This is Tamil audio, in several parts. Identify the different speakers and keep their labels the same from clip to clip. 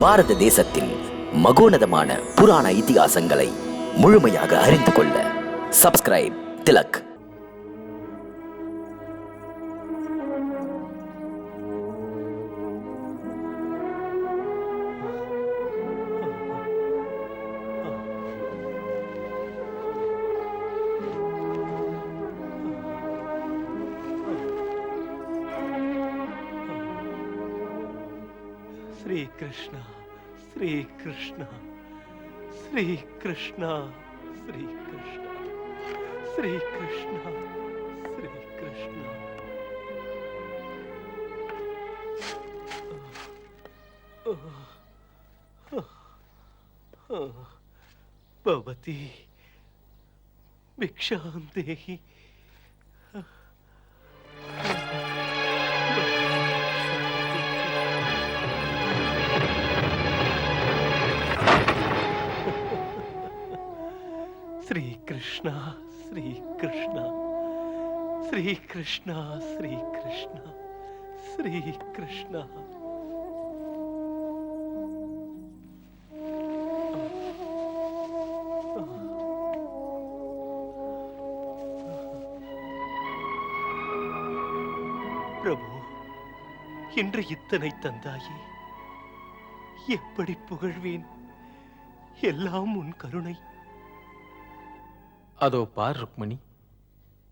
Speaker 1: பாரத தேசத்தின் மகோனதமான புராண இதிகாசங்களை முழுமையாக அறிந்து கொள்ள சப்ஸ்கிரைப் திலக்.
Speaker 2: श्री कृष्ण श्री कृष्ण श्री कृष्ण श्री कृष्ण श्री कृष्ण श्री कृष्ण भवती भिक्षां देहि. श्री कृष्ण श्री कृष्ण श्री कृष्ण श्री कृष्ण श्री कृष्ण. प्रभु இன்று இத்தனை தந்தாயே, எப்படி புகழ்வேன்? எல்லாம் உன் கருணை.
Speaker 3: அதோ பார் ருக்மணி,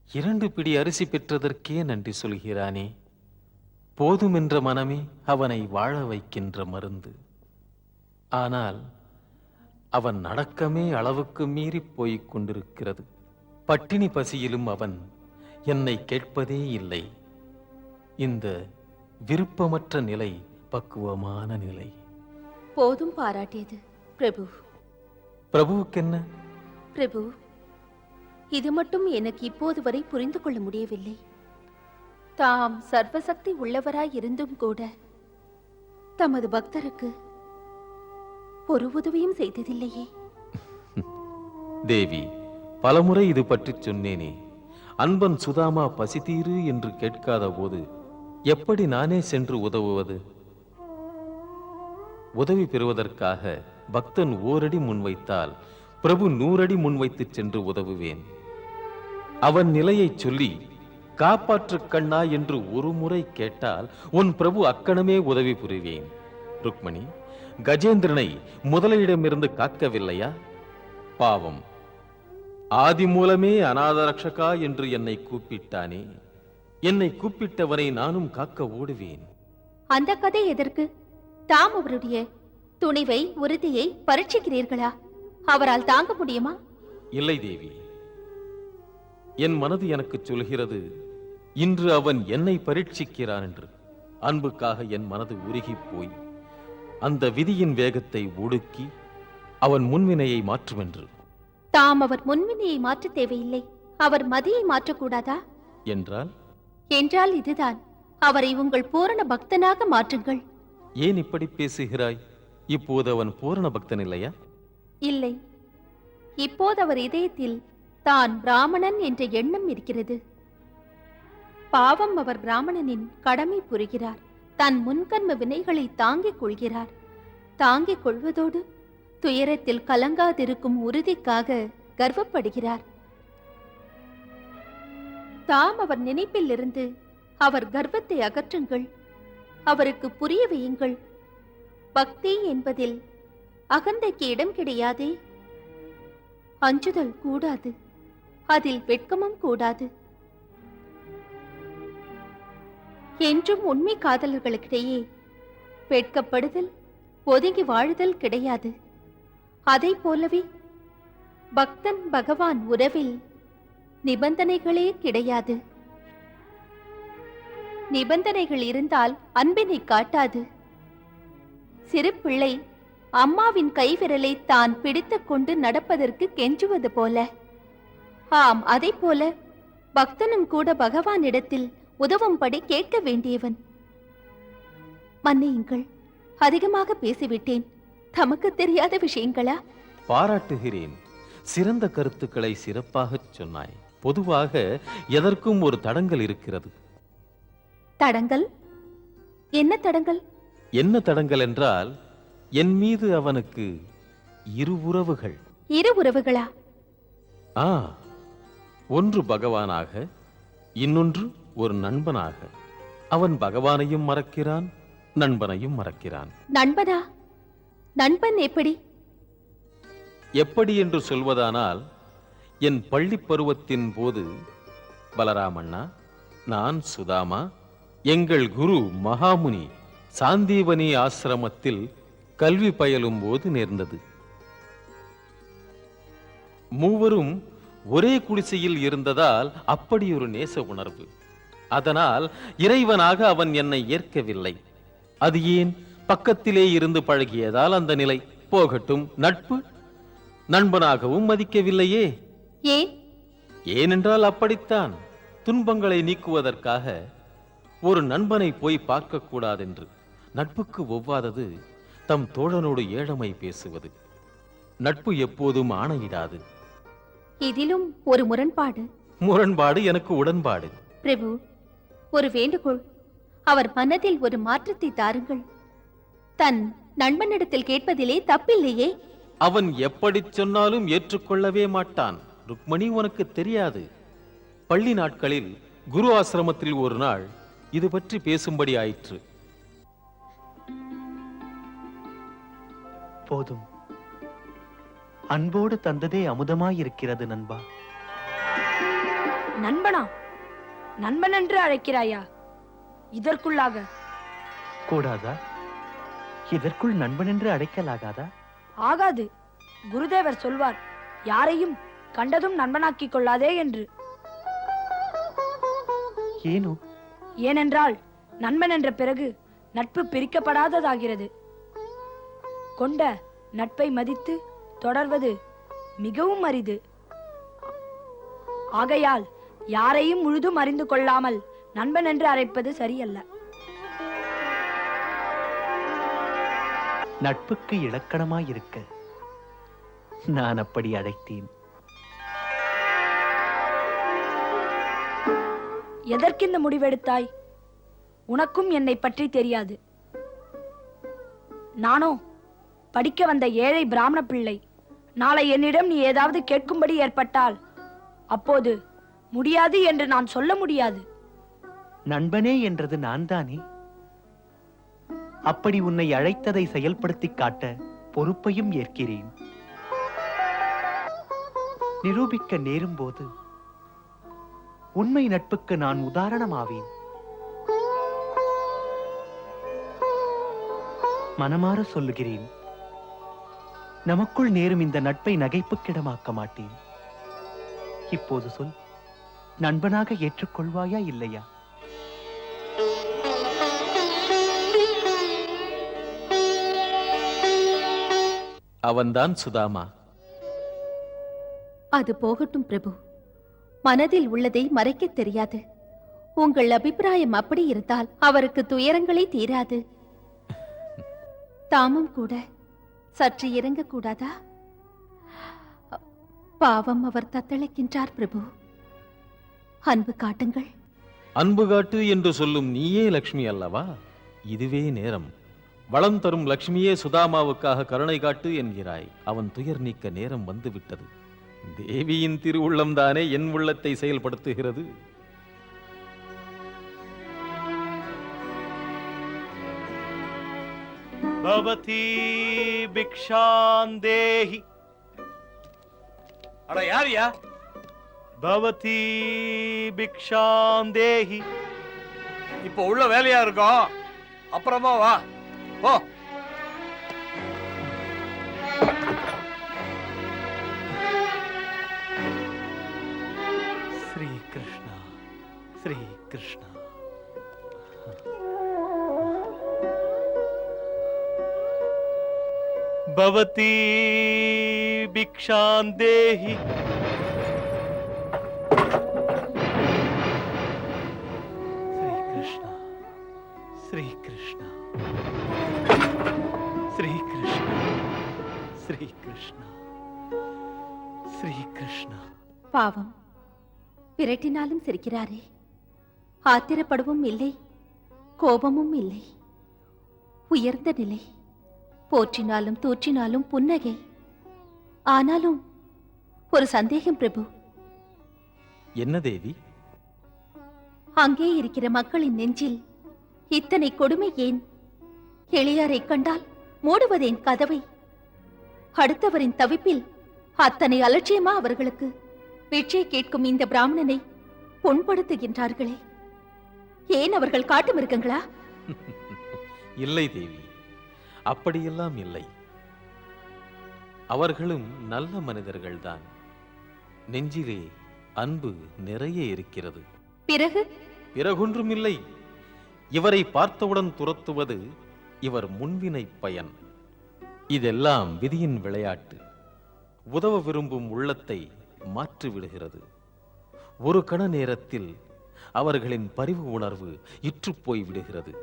Speaker 3: 2 பிடி அரிசி பெற்றதற்கே நன்றி சொல்கிறானே. போதும் என்ற மனமே அவனை வாழ வைக்கின்ற மருந்து. ஆனால் அவன் நடக்கமே அளவுக்கு மீறி போய்க் கொண்டிருக்கிறது. பட்டினி பசியிலும் அவன் என்னை கேட்பதே இல்லை. இந்த விருப்பமற்ற நிலை பக்குவமான நிலை.
Speaker 4: போதும் பாராட்டியது பிரபு.
Speaker 3: பிரபுவுக்கென்ன?
Speaker 4: பிரபு, இது மட்டும் எனக்கு இப்போது வரை புரிந்து கொள்ள முடியவில்லை. தாம் சர்வசக்தி உள்ளவராய் இருந்தும் கூட தமது பக்தருக்கு ஒரு உதவியும் செய்ததில்லையே.
Speaker 3: தேவி, பலமுறை இது பற்றி சொன்னேனே. அன்பன் சுதாமா பசி தீரு என்று கேட்காத போது எப்படி நானே சென்று உதவுவது? உதவி பெறுவதற்காக பக்தன் 1 அடி முன்வைத்தால் பிரபு 100 அடி முன்வைத்து சென்று உதவுவேன். அவன் நிலையை சொல்லி காப்பாற்று கண்ணா என்று ஒரு முறை கேட்டால் உன் பிரபு அக்கணமே உதவி புரிவேன். ருக்மணி, கஜேந்திரனை முதலையிடமிருந்து காக்கவில்லையா? பாவம், ஆதி மூலமே அநாதரக்ஷகா என்று என்னை கூப்பிட்டானே. என்னை கூப்பிட்டவனை நானும் காக்க ஓடுவேன்.
Speaker 4: அந்த கதை எதற்கு? தாம் அவருடைய துணிவை உறுதியை பரீட்சிக்கிறீர்களா? அவரால் தாங்க முடியுமா?
Speaker 3: இல்லை தேவி, என் மனது எனக்கு சொல்கிறது, இன்று அவன் என்னை பரீட்சிக்கிறான் என்று. அன்புக்காக என் மனது உருகி போய் அந்த விதியின் வேகத்தை ஒடுக்கி அவன் முன்வினையை மாற்றும் என்று.
Speaker 4: தாம் அவர் முன்வினையை மாற்ற தேவையில்லை, அவர் மதியை மாற்றக்கூடாதா?
Speaker 3: என்றால்?
Speaker 4: என்றால் இதுதான், அவரை உங்கள் பூரண பக்தனாக மாற்றுங்கள்.
Speaker 3: ஏன் இப்படி பேசுகிறாய்? இப்போது அவன் பூரண பக்தன் இல்லையா?
Speaker 4: இல்லை, இப்போது அவர் இதயத்தில் தான் பிராமணன் என்ற எண்ணம் இருக்கிறது. பாவம், அவர் பிராமணனின் கடமை புரிகிறார். தன் முன்கர்ம வினைகளை தாங்கிக் கொள்கிறார். தாங்கிக் கொள்வதோடு துயரத்தில் கலங்காதிருக்கும் உறுதிக்காக கர்வப்படுகிறார். தாம் அவர் நினைப்பில் இருந்து அவர் கர்வத்தை அகற்றுங்கள். அவருக்கு புரிய வையுங்கள், பக்தி என்பதில் அகந்தைக்கு இடம் கிடையாதே. அஞ்சுதல் கூடாது, அதில் வெட்கமும் கூடாது. என்றும் உண்மை காதலர்களுக்கிடையே வெட்கப்படுதல், ஒதுங்கி வாழுதல் கிடையாது. அதை போலவே பக்தன் பகவான் உறவில் நிபந்தனைகளே கிடையாது. நிபந்தனைகள் இருந்தால் அன்பினை காட்டாது. சிறு பிள்ளை அம்மாவின் கைவிரலை தான் பிடித்துக் கொண்டு நடப்பதற்கு கெஞ்சுவது போல. ஆம், அதை போல பக்தனும் கூட பகவானிடத்தில் உதவும்படி கேட்க வேண்டியவன். மன்னியுங்கள், அதிகமாக பேசிவிட்டேன். தமக்கு தெரியாத விஷயங்களா?
Speaker 3: பாராட்டுகிறேன். சிறந்த கருத்துக்களை சிறப்பாகச் சொன்னாய். பொதுவாக எதற்கும் ஒரு தடங்கல் இருக்கிறது.
Speaker 4: தடங்கல்? என்ன தடங்கல்?
Speaker 3: என்ன தடங்கல் என்றால், என் மீது அவனுக்கு இரு உறவுகள்.
Speaker 4: இரு உறவுகளா?
Speaker 3: ஆ, ஒன்று பகவானாக, இன்னொன்று ஒரு நண்பனாக. அவன் பகவானையும் மறக்கிறான், நண்பனையும் மறக்கிறான்.
Speaker 4: நண்பனா? நண்பன் எப்படி?
Speaker 3: எப்படி என்று சொல்வதானால், என் பள்ளிப் பருவத்தின் போது பலராமண்ணா, நான் சுதாமா, எங்கள் குரு மகாமுனி சாந்தீவனி ஆசிரமத்தில் கல்வி பயிலும் போது நேர்ந்தது. மூவரும் ஒரே குடிசையில் இருந்ததால் அப்படி ஒரு நேச உணர்வு. அதனால் இறைவனாக அவன் என்னை ஏற்கவில்லை. அது ஏன்? பக்கத்திலே இருந்து பழகியதால் அந்த நிலை. போகட்டும், நட்பு. நண்பனாகவும் மதிக்கவில்லையே.
Speaker 4: ஏன்?
Speaker 3: ஏனென்றால் அப்படித்தான். துன்பங்களை நீக்குவதற்காக ஒரு நண்பனை போய் பார்க்க கூடாதென்று. நட்புக்கு ஒவ்வாதது தம் தோழனோடு ஏழமை பேசுவது. நட்பு எப்போதும் ஆணையிடாது.
Speaker 4: இதிலும் ஒரு முரண்பாடு.
Speaker 3: முரண்பாடு எனக்கு உடன்பாடு.
Speaker 4: பிரபு, ஒரு வேண்டுகோள். அவர் மனதில் ஒரு மாற்றத்தை தாருங்கள். தன் நண்பனிடத்தில் கேட்பதிலே தப்பில்லையே.
Speaker 3: அவன் எப்படி சொன்னாலும் ஏற்றுக்கொள்ளவே மாட்டான். ருக்மணி, உனக்கு தெரியாது. பள்ளி நாட்களில் குரு ஆசிரமத்தில் ஒரு நாள் இது பற்றி பேசும்படி ஆயிற்று.
Speaker 2: போதும். அன்போடு தந்ததே அமுதமாயிருக்கிறது நண்பா.
Speaker 5: நண்பனா? நண்பன் என்று அழைக்கிறாயா? இதற்குள்ளாக
Speaker 2: கூடாதா? இதற்குள் நண்பன் என்று அழைக்கலாகாதா?
Speaker 5: ஆகாது. குருதேவர் சொல்வார், யாரையும் கண்டதும் நண்பனாக்கிக் கொள்ளாதே என்று.
Speaker 2: ஏனோ?
Speaker 5: ஏனென்றால் நண்பன் என்ற பிறகு நட்பு பிரிக்கப்படாததாகிறது. கொண்ட நட்பை மதித்து தொடர்வது மிகவும் அரிது. ஆகையால் யாரையும் முழுதும் அறிந்து கொள்ளாமல் நண்பன் என்று அழைப்பது சரியல்ல.
Speaker 2: நட்புக்கு இலக்கணமாயிருக்க நான் அப்படி அழைத்தேன்.
Speaker 5: எதற்கு இந்த முடிவெடுத்தாய்? உனக்கும் என்னை பற்றி தெரியாது. நானோ படிக்க வந்த ஏழை பிராமண பிள்ளை. நாளை என்னிடம் நீ ஏதாவது கேட்கும்படி ஏற்பட்டால் அப்போது முடியாது என்று நான் சொல்ல முடியாது.
Speaker 2: நண்பனே என்றது நான் தானே. அப்படி உன்னை அழைத்ததை செயல்படுத்தி காட்ட பொறுப்பையும் ஏற்கிறேன். நிரூபிக்க நேரும் போது உண்மை நட்புக்கு நான் உதாரணமாவேன். மனமாற சொல்லுகிறேன், நமக்குள் நேரும் இந்த நட்பை நகைப்புக்கிடமாக்க மாட்டேன். இப்போது சொல், நண்பனாக ஏற்றுக்கொள்வாயா இல்லையா?
Speaker 3: அவன்தான் சுதாமா.
Speaker 4: அது போகட்டும் பிரபு. மனதில் உள்ளதை மறைக்க தெரியாது. உங்கள் அபிப்பிராயம் அப்படி இருந்தால் அவருக்கு துயரங்களே தீராது. தாமும் கூட சற்று இறங்க கூடாதா? பாவம், அவர் தத்தளிக்கின்றார் பிரபு. அன்பு காட்டுங்கள்.
Speaker 3: அன்பு காட்டு என்று சொல்லும் நீயே லக்ஷ்மி அல்லவா? இதுவே நேரம். வளம் தரும் லக்ஷ்மியே சுதாமாவுக்காக கருணை காட்டு என்கிறாய். அவன் துயர் நீக்க நேரம் வந்துவிட்டது. தேவியின் திருவுள்ளம்தானே என் உள்ளத்தை செயல்படுத்துகிறது.
Speaker 2: பவதி பிக்ஷாந்தேஹி.
Speaker 6: அட யாரியா?
Speaker 2: பவதி பிக்ஷாந்தேஹி.
Speaker 6: இப்போ உள்ள வேலையா இருக்கோம், அப்புறமா வா. போ.
Speaker 2: ஸ்ரீ கிருஷ்ணா, ஸ்ரீ கிருஷ்ணா. பவதி பிக்ஷாந்தேஹி. ஸ்ரீ கிருஷ்ணா, ஸ்ரீ கிருஷ்ணா, ஸ்ரீ கிருஷ்ணா, ஸ்ரீ கிருஷ்ணா.
Speaker 4: பாவம், பிரட்டினாலும் சிரிக்கிறாரே. ஆத்திரப்படவும் இல்லை, கோபமும் இல்லை. உயர்ந்த நிலை, போற்றினாலும் தூற்றினாலும் புன்னகை. ஆனாலும் ஒரு சந்தேகம் பிரபு.
Speaker 3: என்ன தேவி?
Speaker 4: அங்கே இருக்கிற மக்களின் நெஞ்சில் இத்தனை கொடுமை ஏன்? எளியாரை கண்டால் மூடுவதேன் கதவை? அடுத்தவரின் தவிப்பில் அத்தனை அலட்சியமா அவர்களுக்கு? பிச்சை கேட்கும் இந்த பிராமணனை புண்படுத்துகின்றார்களே, ஏன் அவர்கள் காட்டு மிருகங்களா?
Speaker 3: இல்லை தேவி, அப்படியெல்லாம் இல்லை. அவர்களும் நல்ல மனிதர்கள்தான். நெஞ்சிலே அன்பு நிறைய இருக்கிறது.
Speaker 4: பிறகு
Speaker 3: பிறகொன்றும் இல்லை. இவரை பார்த்தவுடன் துரத்துவது இவர் முன்வினை பயன். இதெல்லாம் விதியின் விளையாட்டு. உதவ விரும்பும் உள்ளத்தை மாற்றி விடுகிறது. ஒரு கண நேரத்தில் அவர்களின் பரிவு உணர்வு இற்றுப்போய் விடுகிறது.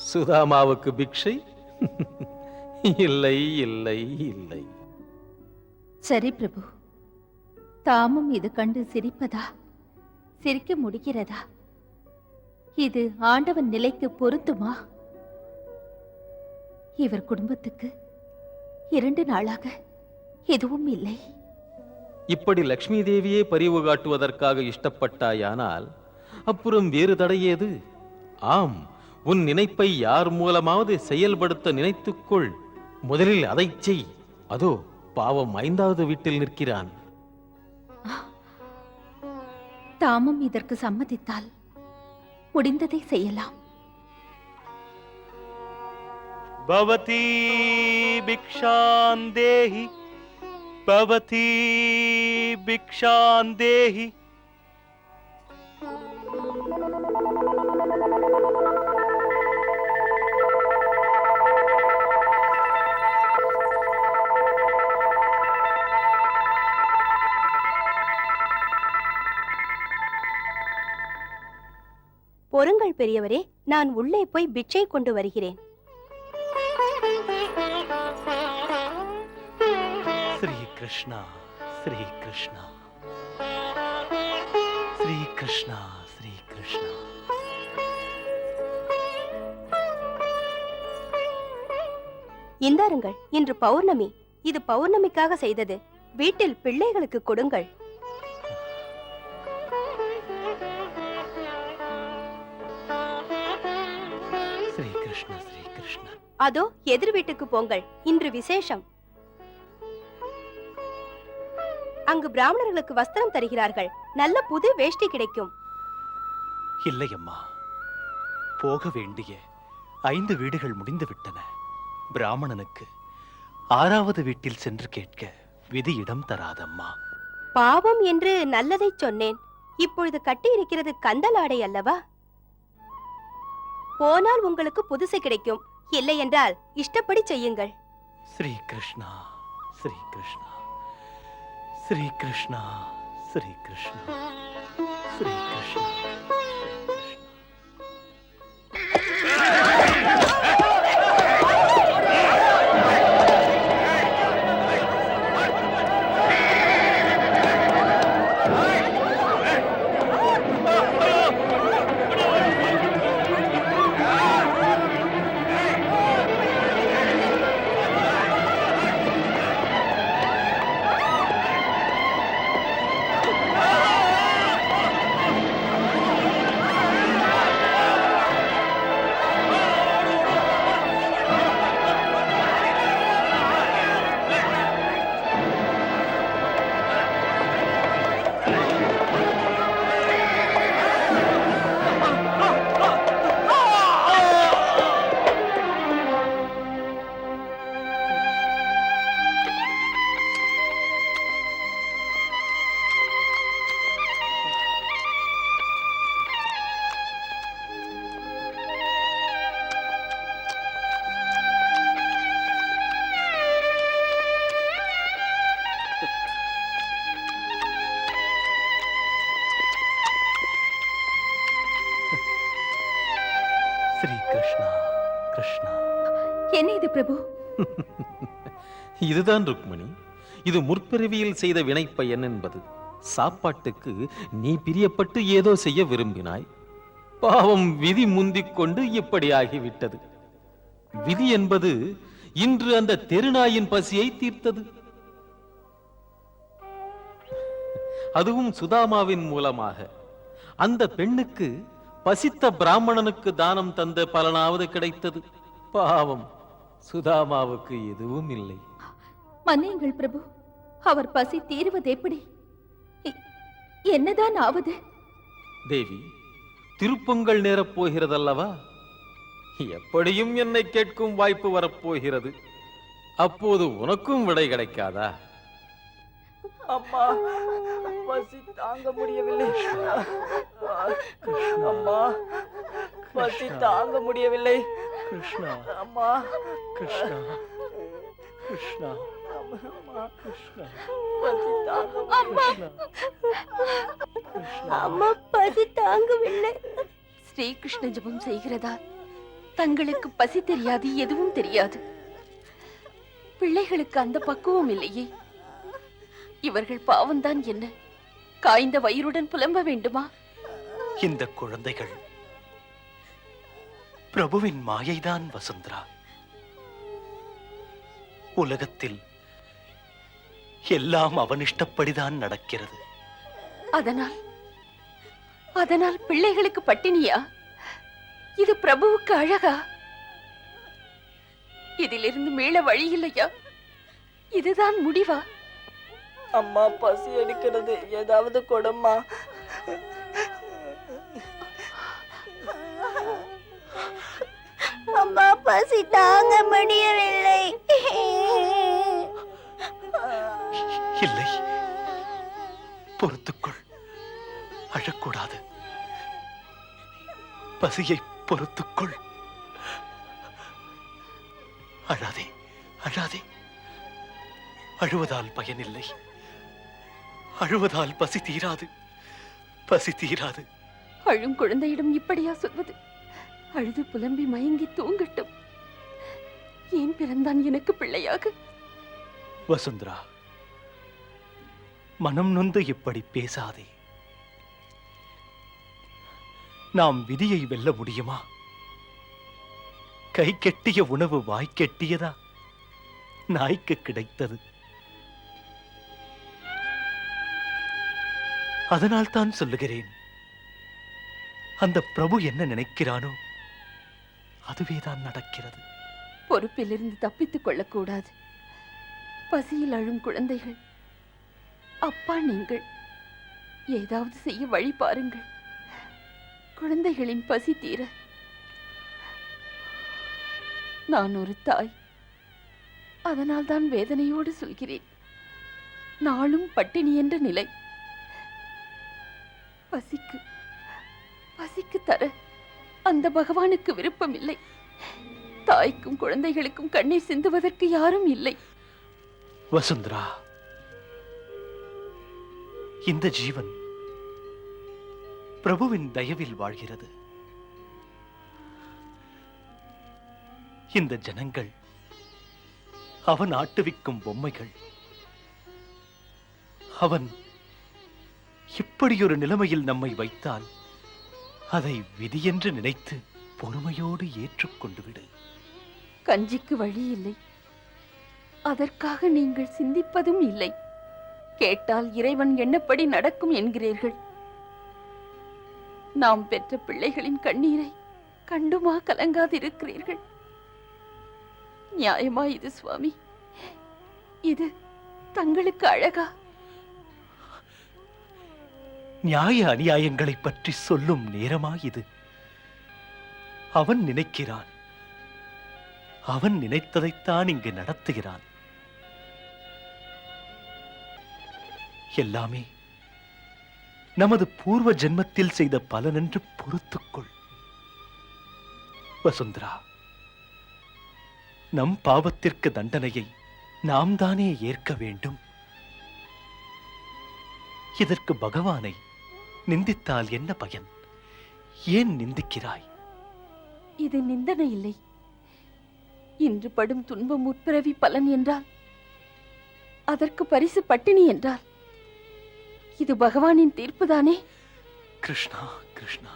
Speaker 3: சுதாமாவுக்கு பிக்ஷை? இல்லை இல்லை இல்லை.
Speaker 4: சரி பிரபு, தாமும் இது கண்டு சிரிப்பதா? சிரிக்க முடிகிறதா? இது ஆண்டவன் நிலைக்கு பொருந்துமா? இவர் குடும்பத்துக்கு 2 நாளாக எதுவும் இல்லை.
Speaker 3: இப்படி லக்ஷ்மி தேவியே பரிவு காட்டுவதற்காக இஷ்டப்பட்டாயானால் அப்புறம் வேறு தடையேது? ஆம், உன் நினைப்பை யார் மூலமாவது செயல்படுத்த நினைத்துக்கொள். முதலில் அதை செய். அதோ பாவம் 5வது வீட்டில் நிற்கிறான்.
Speaker 4: தாமும் இதற்கு சம்மதித்தால் முடிந்ததை செய்யலாம்.
Speaker 2: பவதி பிக்ஷான் தேஹி, பவதி பிக்ஷான் தேஹி.
Speaker 7: பொறுங்கள் பெரியவரே, நான் உள்ளே போய் பிட்சை கொண்டு வருகிறேன்.
Speaker 2: ஸ்ரீ கிருஷ்ணா, ஸ்ரீ கிருஷ்ணா, ஸ்ரீ கிருஷ்ணா, ஸ்ரீ கிருஷ்ணா.
Speaker 7: இந்தாருங்கள், இன்று பௌர்ணமி. இது பௌர்ணமிக்காக செய்தது. வீட்டில் பிள்ளைகளுக்கு கொடுங்கள்.
Speaker 2: ஸ்ரீ கிருஷ்ணா, ஸ்ரீ கிருஷ்ணா.
Speaker 7: அதோ எதிர் வீட்டுக்கு போங்கள், இன்று விசேஷம். அங்கு பிராமணர்களுக்கு வஸ்திரம் தருகிறார்கள். நல்ல புது வேஷ்டி கிடைக்கும்.
Speaker 2: இல்லை அம்மா, போக வேண்டிய 5 வீடுகள் முடிந்து விட்டன. பிராமணனுக்கு 6வது வீட்டில் சென்று கேட்க விதி இடம் தராதம்மா.
Speaker 7: பாவம் என்று நல்லதை சொன்னேன். இப்பொழுது கட்டி இருக்கிறது கந்தலாடை அல்லவா? போனால் உங்களுக்கு புதுசு கிடைக்கும். இல்லை என்றால் இஷ்டப்படி செய்யுங்கள்.
Speaker 2: ஸ்ரீ கிருஷ்ணா, ஸ்ரீ கிருஷ்ணா, ஸ்ரீ கிருஷ்ணா, ஸ்ரீ கிருஷ்ணா, ஸ்ரீ கிருஷ்ணா. ஸ்ரீ கிருஷ்ணா, கிருஷ்ணா.
Speaker 4: என்ன இது பிரபு?
Speaker 3: இதுதான் ருக்மணி. இது முற்பிறவியில் செய்த வினைப்பயன் என்பது. சாப்பாட்டுக்கு நீ பிரியப்பட்டு ஏதோ செய்ய விரும்பினாய். பாவம் விதி முந்திக் கொண்டு இப்படி ஆகிவிட்டது. விதி என்பது இன்று அந்த தெருநாயின் பசியை தீர்த்தது. அதுவும் சுதாமாவின் மூலமாக. அந்த பெண்ணுக்கு பசித்த பிராமணனுக்கு தானம் தந்த பலனாவது கிடைத்தது. பாவம், சுதாமாவுக்கு எதுவும் இல்லை.
Speaker 4: மன்னியுங்கள் பிரபு, அவர் பசி தீர்வது எப்படி? என்னதான் ஆவது?
Speaker 3: தேவி, திருப்பொங்கல் நேரப் போகிறதல்லவா? எப்படியும் என்னை கேட்கும் வாய்ப்பு வரப்போகிறது. அப்போது உனக்கும் விடை கிடைக்காதா?
Speaker 8: அம்மா, பசி தாங்க முடியவில்லை. அம்மா, பசி தாங்க முடியவில்லை.
Speaker 2: கிருஷ்ணா,
Speaker 8: அம்மா,
Speaker 2: கிருஷ்ணா, கிருஷ்ணா,
Speaker 8: அம்மா,
Speaker 2: கிருஷ்ணா,
Speaker 8: பசி தாங்க முடியவில்லை.
Speaker 7: அம்மா பசி தாங்கவில்லை.
Speaker 4: ஸ்ரீகிருஷ்ண ஜபம் செய்கிறதா தங்களுக்கு பசி தெரியாது, எதுவும் தெரியாது. பிள்ளைகளுக்கு அந்த பக்குவம் இல்லையே. இவர்கள் பாவம்தான் என்ன, காய்ந்த வயிறுடன் புலம்ப வேண்டுமா?
Speaker 2: இந்த குழந்தைகள் பிரபுவின் மாயைதான் வசுந்தரா. உலகத்தில் எல்லாம் அவன் இஷ்டப்படிதான் நடக்கிறது.
Speaker 4: அதனால் பிள்ளைகளுக்கு பட்டினியா? இது பிரபுவுக்கு அழகா? இதிலிருந்து மீள வழி இல்லையா? இதுதான் முடிவா?
Speaker 8: அம்மா, பசி எடுக்கிறது, ஏதாவது கொடும்மா.
Speaker 7: அம்மா பசி தாங்க முடியவில்லை.
Speaker 2: இல்லை, பொறுத்துக்கொள், அழக்கூடாது. பசியை பொறுத்துக்கொள். அழாதே, அழாதே. அழுவதால் பயனில்லை. அழுவதால் பசி தீராது, பசி தீராது.
Speaker 4: அழும் குழந்தையிடம் இப்படியா சொல்வது? அழுது புலம்பி மயங்கி தூங்கட்டும். ஏன் பிறந்தான் எனக்கு பிள்ளையாக?
Speaker 2: வசுந்தரா, மனம் நொந்து இப்படி பேசாதே. நாம் விதியை வெல்ல முடியுமா? கை கெட்டிய உணவு வாய் கெட்டியதா? நாய்க்கு கிடைத்தது. அதனால் தான் சொல்லுகிறேன், அந்த பிரபு என்ன நினைக்கிறானோ அதுவேதான் நடக்கிறது.
Speaker 4: பொறுப்பிலிருந்து தப்பித்துக் கொள்ளக்கூடாது. பசியில் அழும் குழந்தைகள். அப்பா, நீங்கள் ஏதாவது செய்ய வழி பாருங்கள். குழந்தைகளின் பசி தீர. நான் ஒரு தாய், அதனால் தான் வேதனையோடு சொல்கிறேன். நாளும் பட்டினி என்ற நிலை. பசிக்கு தர அந்த பகவானுக்கு விருப்பம் இல்லை. தாய்க்கும் குழந்தைகளுக்கும் கண்ணீர் சிந்துவதற்கு யாரும் இல்லை.
Speaker 2: வசுந்தரா, இந்த ஜீவன் பிரபுவின் தயவில் வாழ்கிறது. இந்த ஜனங்கள் அவன் ஆட்டுவிக்கும் பொம்மைகள். அவன் இப்படியொரு நிலைமையில் நம்மை வைத்தால் அதை விதியென்று நினைத்து பொறுமையோடு ஏற்றுக்கொண்டு விடு.
Speaker 4: கஞ்சிக்கு வழி இல்லை, அதற்காக நீங்கள் சிந்திப்பதும் இல்லை. கேட்டால் இறைவன் எண்ணப்படி நடக்கும் என்கிறீர்கள். நாம் பெற்ற பிள்ளைகளின் கண்ணீரை கண்டுமா கலங்காதிருக்கிறீர்கள்? நியாயமா இது சுவாமி? இது தங்களுக்கு அழகா?
Speaker 2: நியாய அநியாயங்களை பற்றி சொல்லும் நேரமா இது? அவன் நினைக்கிறான், அவன் நினைத்ததைத்தான் இங்கு நடத்துகிறான். எல்லாமே நமது பூர்வ ஜென்மத்தில் செய்த பலனென்று பொறுத்துக்கொள். வசுந்தரா, நம் பாவத்திற்கு தண்டனையை நாம் தானே ஏற்க வேண்டும். இதற்கு பகவானை நிந்தித்தால் என்ன பயன்? ஏன் நிந்திக்கிறாய்?
Speaker 4: இது நிந்தனை இல்லை. இன்று படும் துன்பம் முற்பிறவி பலன் என்றால், அதற்கு பரிசு பட்டினி என்றால், இது பகவானின் தீர்ப்புதானே?
Speaker 2: கிருஷ்ணா, கிருஷ்ணா,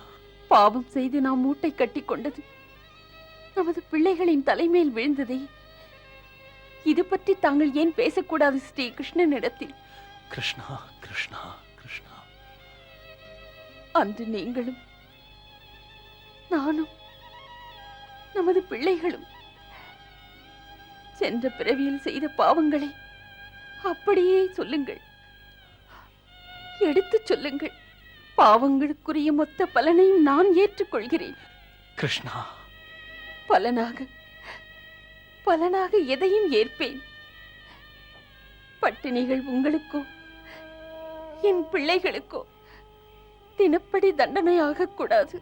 Speaker 4: பாவம் செய்து நாம் மூட்டை கட்டி கொண்டது நமது பிள்ளைகளின் தலைமேல் விழுந்ததே, இது பற்றி தாங்கள் ஏன் பேசக்கூடாது ஸ்ரீ கிருஷ்ணனிடத்தில்?
Speaker 2: கிருஷ்ணா கிருஷ்ணா கிருஷ்ணா,
Speaker 4: அன்று நீங்களும் நானும் நமது பிள்ளைகளும் சென்ற பிறவியில் செய்த பாவங்களை அப்படியே சொல்லுங்கள், எடுத்துச் சொல்லுங்கள். பாவங்களுக்குரிய மொத்த பலனையும் நான் ஏற்றுக்கொள்கிறேன்.
Speaker 2: கிருஷ்ணா,
Speaker 4: பலனாக எதையும் ஏற்பேன். பட்டினிகள் உங்களுக்கோ என் பிள்ளைகளுக்கோ தினப்படி தண்டனையாக கூடாது.